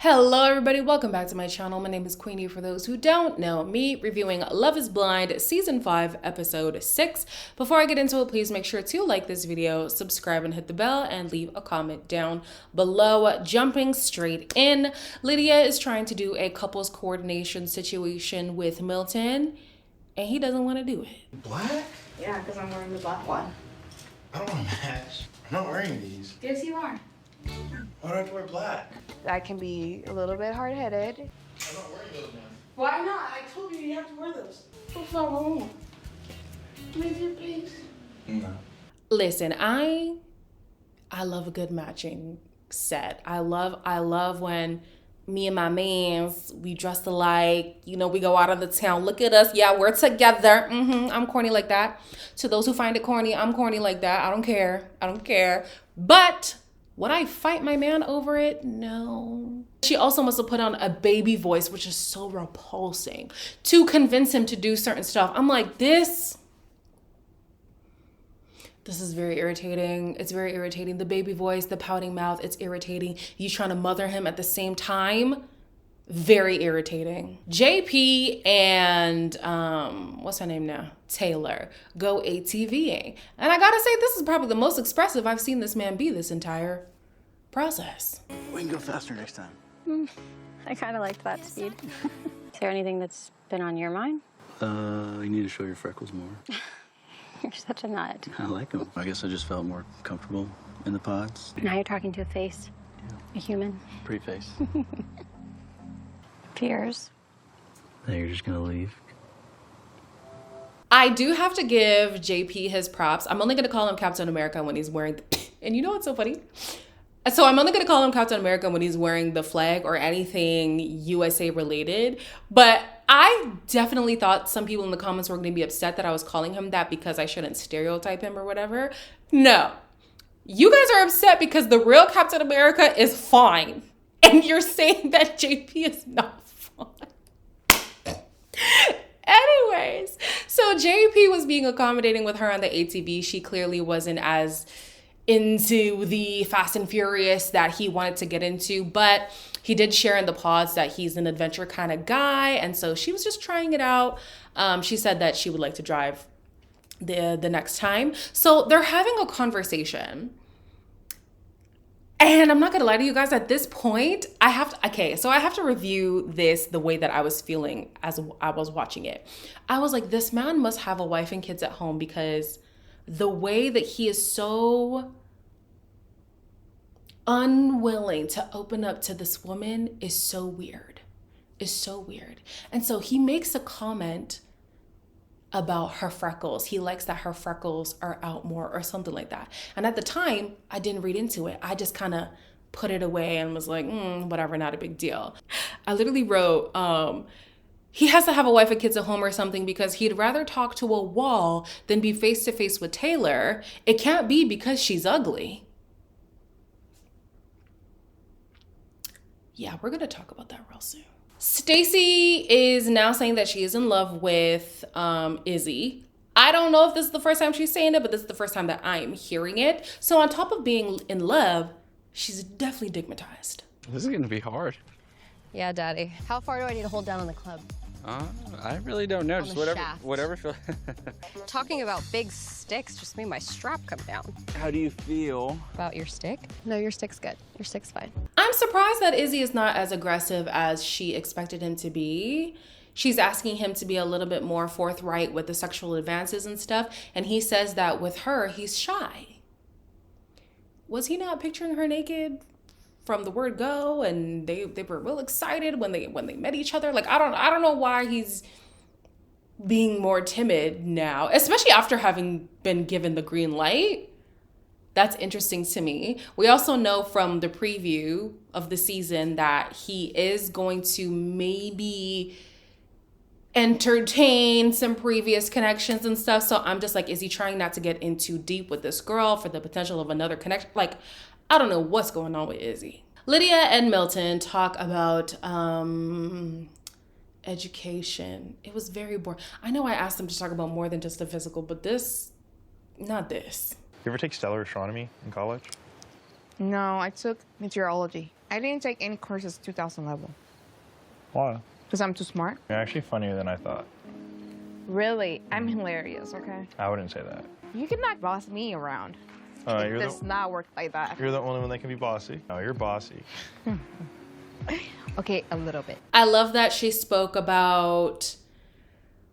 Hello everybody, welcome back to my channel. My name is Queenie for those who don't know me, reviewing Love is Blind Season 5, Episode 6. Before I get into it, please make sure to like this video, subscribe and hit the bell, and leave a comment down below. Jumping straight in, Lydia is trying to do a couples coordination situation with Milton, and he doesn't want to do it. Black? Yeah, because I'm wearing the black one. I don't want to match. I'm not wearing these. Yes, you are. Why do I have to wear black? I can be a little bit hard-headed. I'm not wearing those ones. Why not? I told you you have to wear those. What's wrong? Please. No. Listen, I love a good matching set. I love when me and my mans, we dress alike, you know, we go out of the town. Look at us. Yeah, we're together. I'm corny like that. To those who find it corny, I'm corny like that. I don't care. But would I fight my man over it? No. She also must have put on a baby voice, which is so repulsing, to convince him to do certain stuff. I'm like, this is very irritating. It's very irritating. The baby voice, the pouting mouth, it's irritating. You trying to mother him at the same time. Very irritating. JP and what's her name now? Taylor go ATVing. And I gotta say, this is probably the most expressive I've seen this man be this entire process. We can go faster next time. I kind of liked that speed. Is there anything that's been on your mind? You need to show your freckles more. You're such a nut. I like them. I guess I just felt more comfortable in the pods. Now you're talking to a face. Yeah. A human. Pretty face. Cheers. Now you're just gonna leave. I do have to give JP his props. I'm only gonna call him Captain America when he's wearing, and you know what's so funny? So I'm only gonna call him Captain America when he's wearing the flag or anything USA related. But I definitely thought some people in the comments were gonna be upset that I was calling him that because I shouldn't stereotype him or whatever. No, you guys are upset because the real Captain America is fine. And you're saying that JP is not fine. Anyways, so JP was being accommodating with her on the ATV. She clearly wasn't as into the Fast and Furious that he wanted to get into, but he did share in the pods that he's an adventure kind of guy, and so she was just trying it out. She said that she would like to drive the next time. So they're having a conversation. And I'm not gonna lie to you guys, at this point, I have to review this the way that I was feeling as I was watching it. I was like, this man must have a wife and kids at home, because the way that he is so unwilling to open up to this woman is so weird. And so he makes a comment about her freckles. He likes that her freckles are out more or something like that. And at the time, I didn't read into it. I just kind of put it away and was like, whatever, not a big deal. I literally wrote, he has to have a wife and kids at home or something because he'd rather talk to a wall than be face to face with Taylor. It can't be because she's ugly. Yeah, we're gonna talk about that real soon. Stacy is now saying that she is in love with Izzy. I don't know if this is the first time she's saying it, but this is the first time that I am hearing it. So on top of being in love, she's definitely digmatized. This is gonna be hard. Yeah, Daddy. How far do I need to hold down on the club? I really don't know. On Just the shaft. whatever feel. Talking about big sticks just made my strap come down. How do you feel? About your stick? No, your stick's good. Your stick's fine. I'm surprised that Izzy is not as aggressive as she expected him to be. She's asking him to be a little bit more forthright with the sexual advances and stuff. And he says that with her, he's shy. Was he not picturing her naked from the word go? And they were real excited when they met each other. Like, I don't know why he's being more timid now, especially after having been given the green light. That's interesting to me. We also know from the preview of the season that he is going to maybe entertain some previous connections and stuff. So I'm just like, is he trying not to get in too deep with this girl for the potential of another connection? Like, I don't know what's going on with Izzy. Lydia and Milton talk about education. It was very boring. I know I asked them to talk about more than just the physical, but not this. You ever take stellar astronomy in college? No, I took meteorology. I didn't take any courses 2000 level. Why? Because I'm too smart. You're actually funnier than I thought. Really? I'm hilarious, okay? I wouldn't say that. You cannot boss me around. It You're does not work like that. You're the only one that can be bossy. No, you're bossy. Okay, a little bit. I love that she spoke about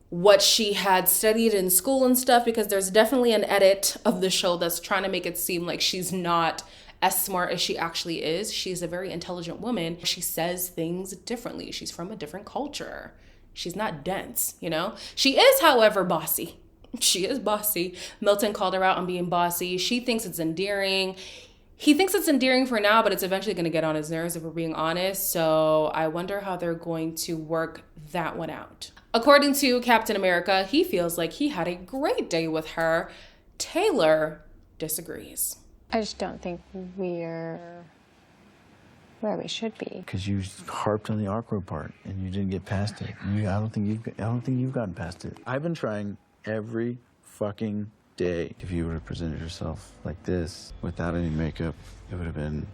what she had studied in school and stuff, because there's definitely an edit of the show that's trying to make it seem like she's not as smart as she actually is. She's a very intelligent woman. She says things differently. She's from a different culture. She's not dense, you know? She is, however, bossy. She is bossy. Milton called her out on being bossy. She thinks it's endearing. He thinks it's endearing for now, but it's eventually going to get on his nerves if we're being honest. So I wonder how they're going to work that one out. According to Captain America, he feels like he had a great day with her. Taylor disagrees. I just don't think we're where we should be. Because you harped on the awkward part and you didn't get past it. I don't think you've gotten past it. I've been trying every fucking day. If you would have presented yourself like this without any makeup, it would have been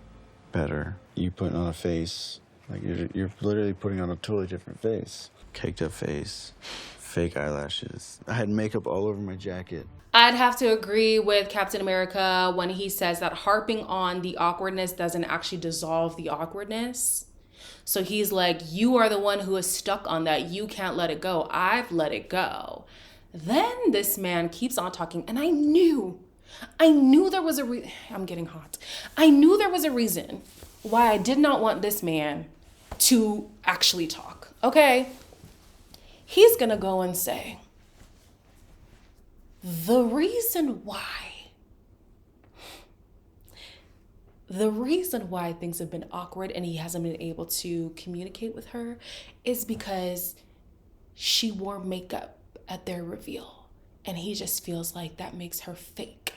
better. You putting on a face, like you're literally putting on a totally different face. Caked up face, fake eyelashes. I had makeup all over my jacket. I'd have to agree with Captain America when he says that harping on the awkwardness doesn't actually dissolve the awkwardness. So he's like, you are the one who is stuck on that. You can't let it go. I've let it go. Then this man keeps on talking, and I knew there was I'm getting hot. I knew there was a reason why I did not want this man to actually talk, okay? He's gonna go and say, the reason why things have been awkward and he hasn't been able to communicate with her is because she wore makeup at their reveal, and he just feels like that makes her fake.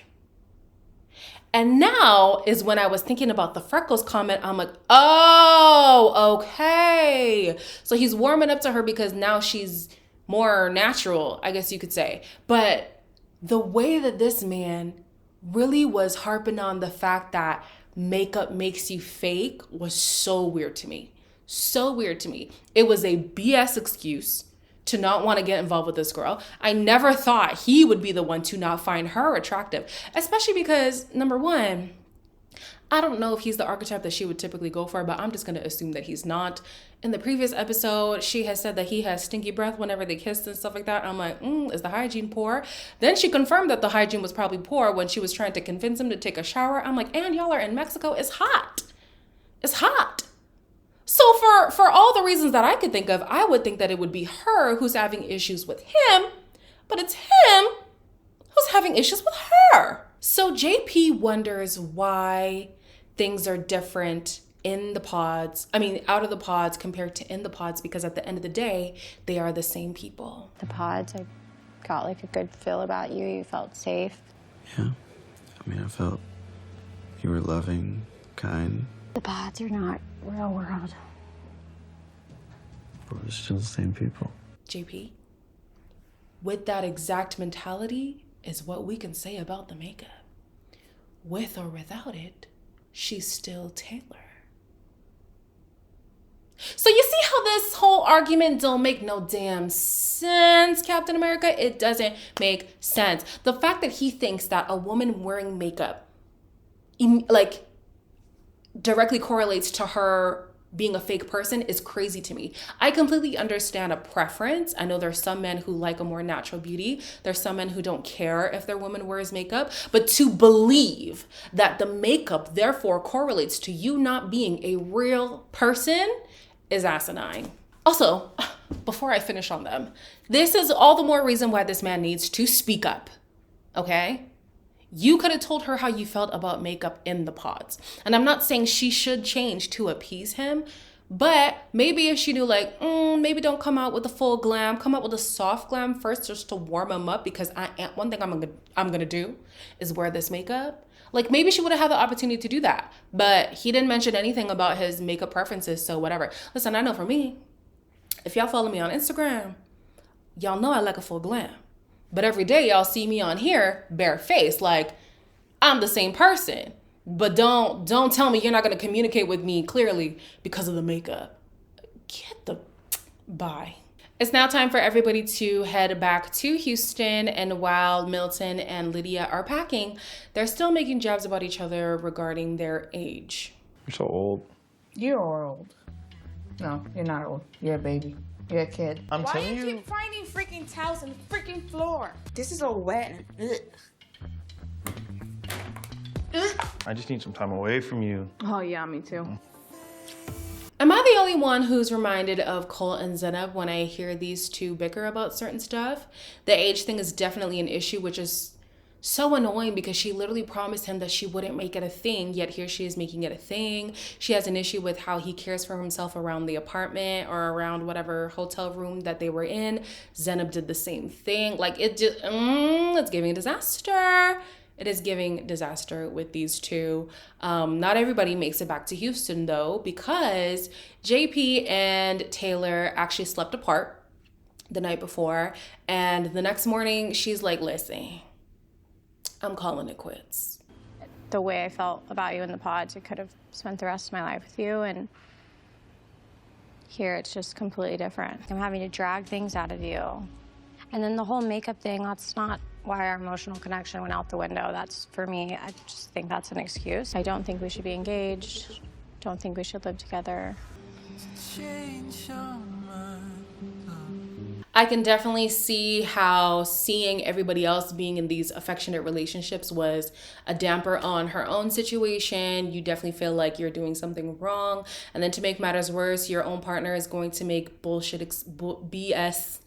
And now is when I was thinking about the freckles comment. I'm like, oh, okay. So he's warming up to her because now she's more natural, I guess you could say. But the way that this man really was harping on the fact that makeup makes you fake was so weird to me. So weird to me. It was a BS excuse to not want to get involved with this girl. I never thought he would be the one to not find her attractive, especially because, number one, I don't know if he's the archetype that she would typically go for, but I'm just going to assume that he's not. In the previous episode, she has said that he has stinky breath whenever they kissed and stuff like that. I'm like, is the hygiene poor? Then she confirmed that the hygiene was probably poor when she was trying to convince him to take a shower. I'm like, and y'all are in Mexico. It's hot. It's hot. So for all the reasons that I could think of, I would think that it would be her who's having issues with him, but it's him who's having issues with her. So JP wonders why things are different in the pods. I mean, out of the pods compared to in the pods, because at the end of the day, they are the same people. The pods, I got like a good feel about you. You felt safe. Yeah. I mean, I felt you were loving, kind. The pods are not real world. But we're still the same people. JP, with that exact mentality is what we can say about the makeup. With or without it, she's still Taylor. So you see how this whole argument don't make no damn sense, Captain America? It doesn't make sense. The fact that he thinks that a woman wearing makeup like directly correlates to her being a fake person is crazy to me. I completely understand a preference. I know there's some men who like a more natural beauty. There's some men who don't care if their woman wears makeup. But to believe that the makeup therefore correlates to you not being a real person is asinine. Also, before I finish on them, this is all the more reason why this man needs to speak up, okay? You could have told her how you felt about makeup in the pods. And I'm not saying she should change to appease him, but maybe if she knew like, maybe don't come out with the full glam, come out with a soft glam first just to warm him up, because one thing I'm gonna do is wear this makeup. Like maybe she would have had the opportunity to do that, but he didn't mention anything about his makeup preferences, so whatever. Listen, I know for me, if y'all follow me on Instagram, y'all know I like a full glam. But every day y'all see me on here, bare face, like I'm the same person. But don't tell me you're not going to communicate with me clearly because of the makeup. Get the bye. It's now time for everybody to head back to Houston, and while Milton and Lydia are packing, they're still making jabs about each other regarding their age. You're so old. You're old. No, you're not old. You're a baby. You're a kid. I'm Why telling you you. keep finding freaking towels on the freaking floor? This is all wet. Ugh. Ugh. I just need some time away from you. Oh yeah, me too. Am I the only one who's reminded of Cole and Zenab when I hear these two bicker about certain stuff? The age thing is definitely an issue, which is so annoying because she literally promised him that she wouldn't make it a thing, yet here she is making it a thing. She has an issue with how he cares for himself around the apartment or around whatever hotel room that they were in. Zenab did the same thing. Like, it just, it's giving disaster. It is giving disaster with these two. Not everybody makes it back to Houston, though, because JP and Taylor actually slept apart the night before. And the next morning, she's like, listen, I'm calling it quits. The way I felt about you in the pods, I could have spent the rest of my life with you, and here it's just completely different. I'm having to drag things out of you. And then the whole makeup thing, that's not why our emotional connection went out the window. That's, for me, I just think that's an excuse. I don't think we should be engaged. Don't think we should live together. I can definitely see how seeing everybody else being in these affectionate relationships was a damper on her own situation. You definitely feel like you're doing something wrong. And then to make matters worse, your own partner is going to make bullshit BS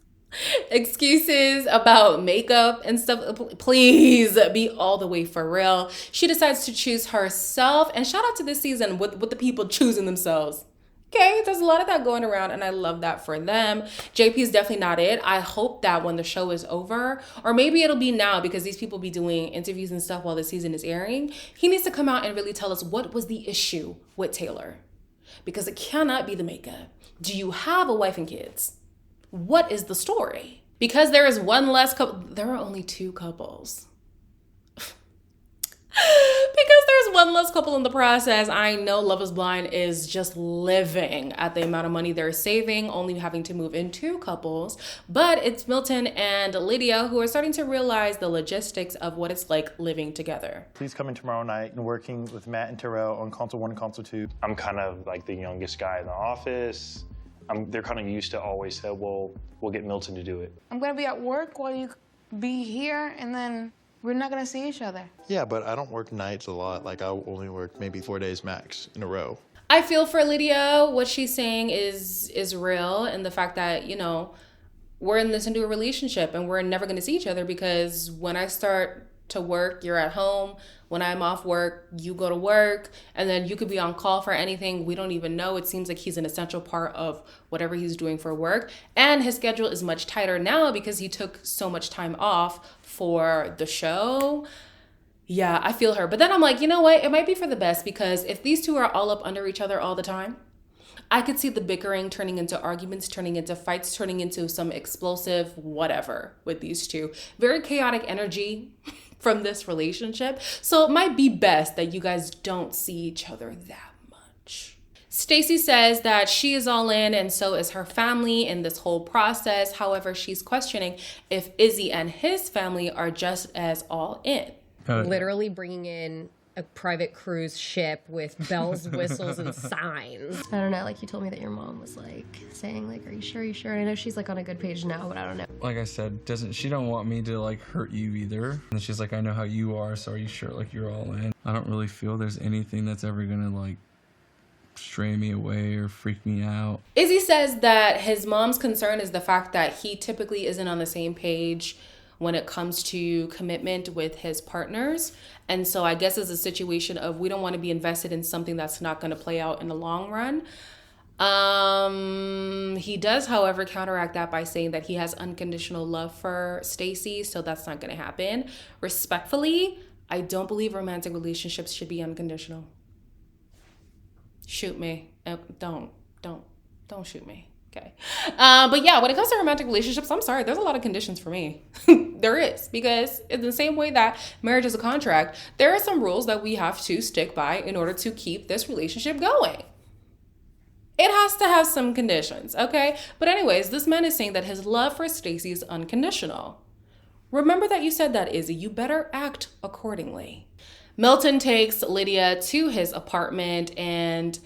excuses about makeup and stuff. Please be all the way for real. She decides to choose herself, and shout out to this season with the people choosing themselves. Okay, there's a lot of that going around, and I love that for them. JP is definitely not it. I hope that when the show is over, or maybe it'll be now because these people be doing interviews and stuff while the season is airing, he needs to come out and really tell us what was the issue with Taylor. Because it cannot be the makeup. Do you have a wife and kids? What is the story? Because there is one less couple. There are only two couples. Because there's one less couple in the process, I know Love is Blind is just living at the amount of money they're saving, only having to move in two couples. But it's Milton and Lydia who are starting to realize the logistics of what it's like living together. Please come in tomorrow night and working with Matt and Terrell on console 1 and console 2. I'm kind of like the youngest guy in the office. They're kind of used to always say, well, we'll get Milton to do it. I'm gonna be at work while you be here, and then we're not gonna see each other. Yeah, but I don't work nights a lot. Like, I only work maybe 4 days max in a row. I feel for Lydia. What she's saying is real, and the fact that, you know, we're in this into a relationship and we're never going to see each other because when I start to work, you're at home. When I'm off work, you go to work, and then you could be on call for anything. We don't even know. It seems like he's an essential part of whatever he's doing for work. And his schedule is much tighter now because he took so much time off for the show. Yeah, I feel her. But then I'm like, you know what? It might be for the best, because if these two are all up under each other all the time, I could see the bickering turning into arguments, turning into fights, turning into some explosive whatever with these two. Very chaotic energy from this relationship. So it might be best that you guys don't see each other that much. Stacy says that she is all in, and so is her family in this whole process. However, she's questioning if Izzy and his family are just as all in. Literally bringing in a private cruise ship with bells, whistles, and signs. I don't know, like you told me that your mom was like saying like, are you sure, And I know she's like on a good page now, but I don't know. Like I said, she don't want me to like hurt you either. And she's like, I know how you are, so are you sure like you're all in? I don't really feel there's anything that's ever gonna like stray me away or freak me out. Izzy says that his mom's concern is the fact that he typically isn't on the same page when it comes to commitment with his partners. And so I guess it's a situation of we don't want to be invested in something that's not going to play out in the long run. He does, however, counteract that by saying that he has unconditional love for Stacy, so that's not going to happen. Respectfully, I don't believe romantic relationships should be unconditional. Shoot me. Don't shoot me. Okay. But yeah, when it comes to romantic relationships, I'm sorry, there's a lot of conditions for me. There is, because in the same way that marriage is a contract, there are some rules that we have to stick by in order to keep this relationship going. It has to have some conditions, okay? But anyways, this man is saying that his love for Stacy is unconditional. Remember that you said that, Izzy. You better act accordingly. Milton takes Lydia to his apartment, and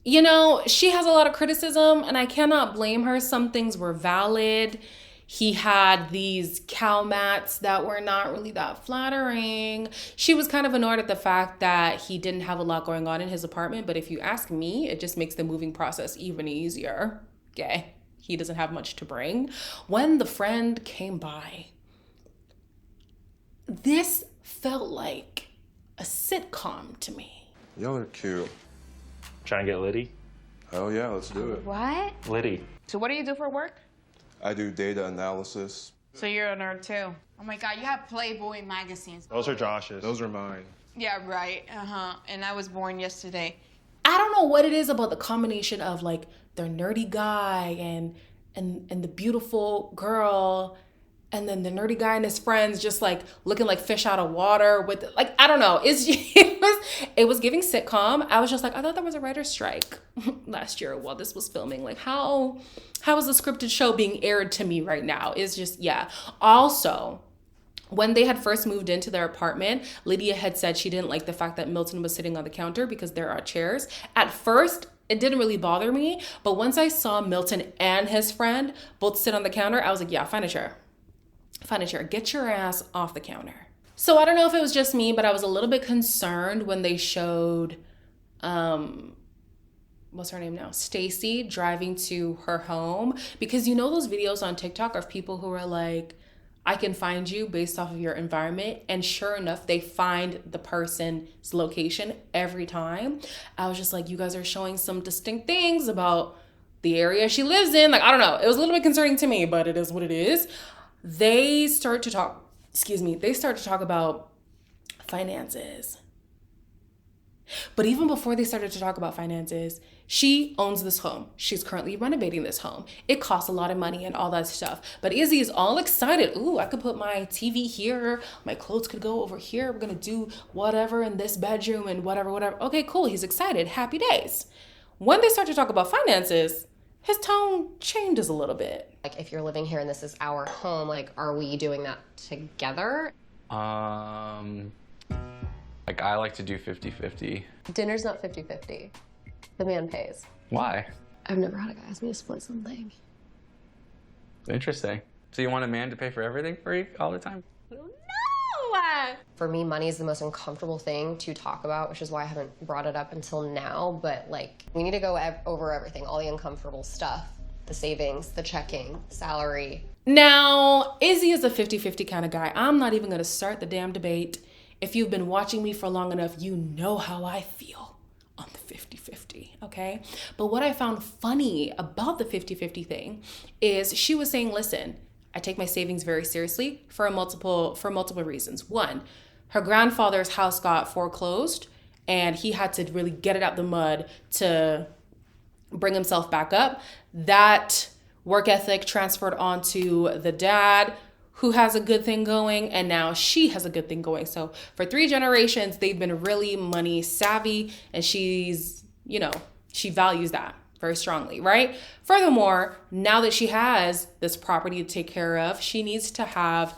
you know, she has a lot of criticism, and I cannot blame her. Some things were valid. He had these cow mats that were not really that flattering. She was kind of annoyed at the fact that he didn't have a lot going on in his apartment, but if you ask me, it just makes the moving process even easier. Okay, he doesn't have much to bring. When the friend came by, this felt like a sitcom to me. Y'all are cute. Trying to get Liddy? Oh yeah, let's do it. What? Liddy. So what do you do for work? I do data analysis. So you're a nerd too. Oh my God, you have Playboy magazines. Those are Josh's. Those are mine. Yeah, right. And I was born yesterday. I don't know what it is about the combination of like the nerdy guy and the beautiful girl, and then the nerdy guy and his friends just like looking like fish out of water with like, I don't know. It was giving sitcom. I was just like, I thought there was a writer's strike last year while this was filming. Like how is the scripted show being aired to me right now? It's just, yeah. Also, when they had first moved into their apartment, Lydia had said she didn't like the fact that Milton was sitting on the counter because there are chairs. At first, it didn't really bother me, but once I saw Milton and his friend both sit on the counter, I was like, yeah, find a chair. Find a chair. Get your ass off the counter. So I don't know if it was just me, but I was a little bit concerned when they showed, what's her name now? Stacy driving to her home. Because you know those videos on TikTok of people who are like, I can find you based off of your environment. And sure enough, they find the person's location every time. I was just like, you guys are showing some distinct things about the area she lives in. Like, I don't know. It was a little bit concerning to me, but it is what it is. They start to talk about finances. But even before they started to talk about finances, she owns this home. She's currently renovating this home. It costs a lot of money and all that stuff. But Izzy is all excited. Ooh, I could put my TV here. My clothes could go over here. We're going to do whatever in this bedroom and whatever. Okay, cool. He's excited. Happy days. When they start to talk about finances, his tone changes a little bit. Like, if you're living here and this is our home, like, are we doing that together? Like, I like to do 50-50. Dinner's not 50-50. The man pays. Why? I've never had a guy ask me to split something. Interesting. So you want a man to pay for everything for you all the time? No! For me, money is the most uncomfortable thing to talk about, which is why I haven't brought it up until now. But, like, we need to go over everything, all the uncomfortable stuff. The savings, the checking, salary. Now, Izzy is a 50-50 kind of guy. I'm not even going to start the damn debate. If you've been watching me for long enough, you know how I feel on the 50-50, okay? But what I found funny about the 50-50 thing is she was saying, listen, I take my savings very seriously for multiple reasons. One, her grandfather's house got foreclosed and he had to really get it out the mud to bring himself back up. That work ethic transferred onto the dad, who has a good thing going, and now she has a good thing going. So for 3 generations, they've been really money savvy, and she's, you know, she values that very strongly, right? Furthermore, now that she has this property to take care of, she needs to have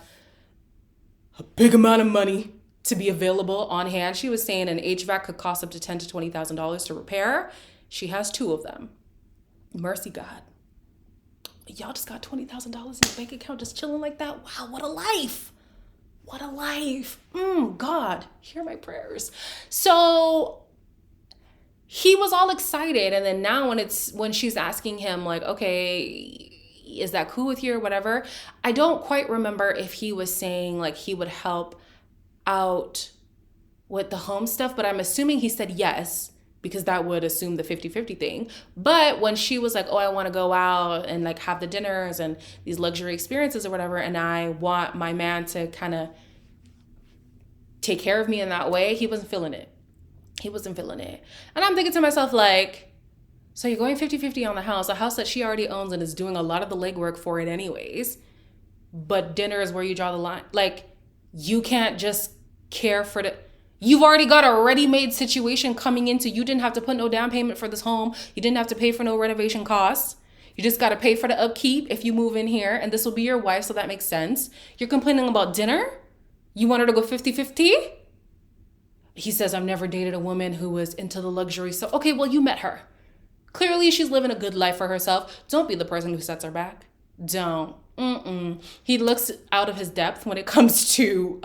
a big amount of money to be available on hand. She was saying an HVAC could cost up to $10,000 to $20,000 to repair. She has 2 of them. Mercy God. Y'all just got $20,000 in the bank account just chilling like that. Wow, what a life. What a life. God, hear my prayers. So he was all excited. And then now when she's asking him like, okay, is that cool with you or whatever? I don't quite remember if he was saying like he would help out with the home stuff, but I'm assuming he said yes, because that would assume the 50-50 thing. But when she was like, oh, I want to go out and like have the dinners and these luxury experiences or whatever, and I want my man to kind of take care of me in that way, he wasn't feeling it. He wasn't feeling it. And I'm thinking to myself, like, So you're going 50-50 on the house, a house that she already owns and is doing a lot of the legwork for it anyways. But dinner is where you draw the line. Like, you can't just care for the... You've already got a ready-made situation coming into. You didn't have to put no down payment for this home. You didn't have to pay for no renovation costs. You just got to pay for the upkeep if you move in here. And this will be your wife, so that makes sense. You're complaining about dinner? You want her to go 50-50? He says, I've never dated a woman who was into the luxury. So, okay, well, you met her. Clearly, she's living a good life for herself. Don't be the person who sets her back. Don't. He looks out of his depth when it comes to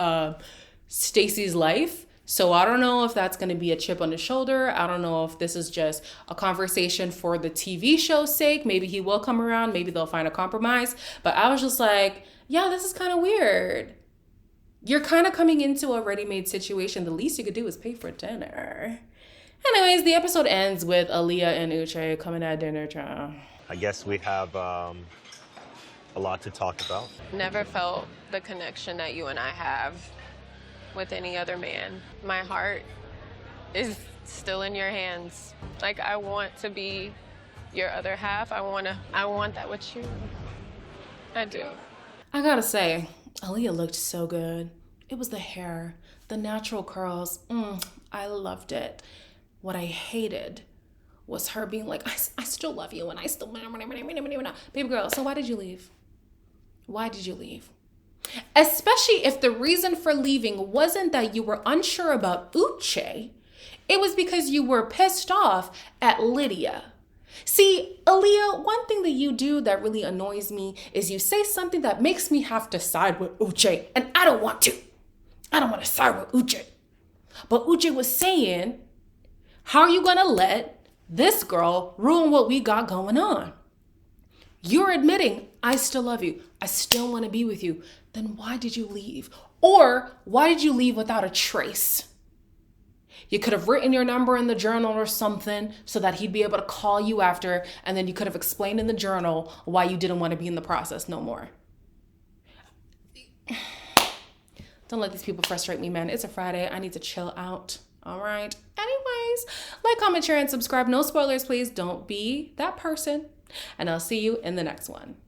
Stacy's life. So I don't know if that's going to be a chip on his shoulder. I don't know if this is just a conversation for the TV show's sake. Maybe he will come around. Maybe they'll find a compromise. But I was just like, yeah, this is kind of weird. You're kind of coming into a ready-made situation. The least you could do is pay for dinner. Anyways, the episode ends with Aaliyah and Uche coming at dinner time. I guess we have a lot to talk about. Never felt the connection that you and I have with any other man. My heart is still in your hands. Like, I want to be your other half. I want that with you. I do. I gotta say, Aaliyah looked so good. It was the hair, the natural curls. I loved it. What I hated was her being like, I still love you and I still... Baby girl, so why did you leave? Why did you leave? Especially if the reason for leaving wasn't that you were unsure about Uche. It was because you were pissed off at Lydia. See, Aaliyah, one thing that you do that really annoys me is you say something that makes me have to side with Uche, and I don't want to. I don't want to side with Uche. But Uche was saying, how are you going to let this girl ruin what we got going on? You're admitting, I still love you. I still want to be with you. Then why did you leave? Or why did you leave without a trace? You could have written your number in the journal or something so that he'd be able to call you after, and then you could have explained in the journal why you didn't want to be in the process no more. Don't let these people frustrate me, man. It's a Friday. I need to chill out. All right. Anyways, like, comment, share, and subscribe. No spoilers, please. Don't be that person. And I'll see you in the next one.